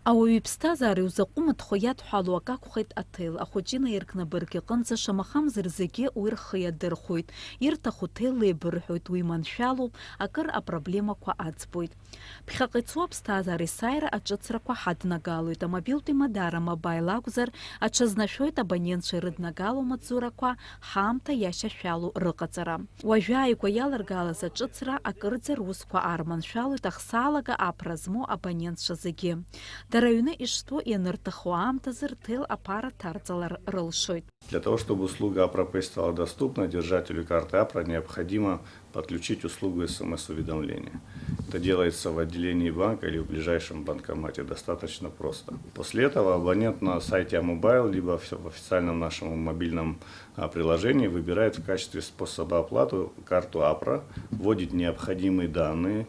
Ауаҩы иԥсҭазаара иузаҟәымҭхо иадҳәалоу ак акәхеит аҭел. Ахәыҷы инаиркны абырг иҟынӡа шамахамзар зегьы уи рхы иадырхәоит. Ирҭаху ҭелла еибырҳәоит, уи маншәалоуп, акыр апроблемақәа аӡбоит. Ԥхьаҟа ицо аԥсҭазаара есааира аҿыцрақәа ҳаднагалоит. Амобилтә имадара мобаил акәзар, аҽазнашәоит абонентцәа ирыднагало амаҵзурақәа ҳаамҭа иашьашәалоу рыҟаҵара. Уажәы ааигәа иаларгалаз аҿыцра акырӡа русқәа аарманшәалоит ахсаалага аԥра змоу абонентцәа зегьы. Дара аҩны иштәу ианырҭаху аамҭазы рҭел аԥара ҭарҵалар рылшоит. Для того, чтобы услуга АПРО стала доступна, держателю карты АПРО необходимо подключить услугу СМС-уведомления. Это делается в отделении банка или в ближайшем банкомате достаточно просто. После этого абонент на сайте Амобайл, либо в официальном нашем мобильном приложении выбирает в качестве способа оплаты карту АПРО, вводит необходимые данные,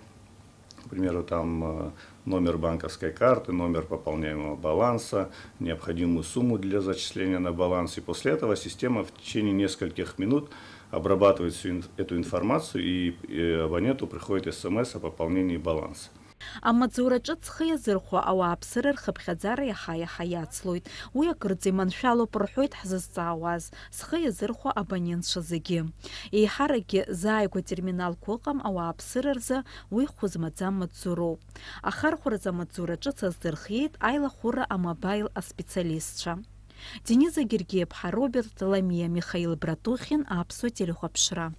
к примеру, там номер банковской карты, номер пополняемого баланса, необходимую сумму для зачисления на баланс. И после этого система в течение нескольких минут обрабатывает всю эту информацию, и абоненту приходит СМС о пополнении баланса. Амаҵзураҿы ҵхы иазырхәо ауааԥсыра рхыԥхьаӡара иаҳа-иаҳа иацлоит. Уи акырӡа иманшәалоуп рҳәоит ҳзызҵаауаз, зхы иазырхәо абонентцәа зегьы. Еиҳаракгьы зааигәа терминалқәа ыҟам ауааԥсыра рзы уи хәы-змаӡам маҵзуроуп. Ахархәаразы амаҵзура ҿыц аздырхиеит аилахәыра амобаил аспециалистцәа. Дениза Гергиев-ԥҳа, Роберт Ламиа, Михаил Братухин, Аԥсуа телехәаԥшра.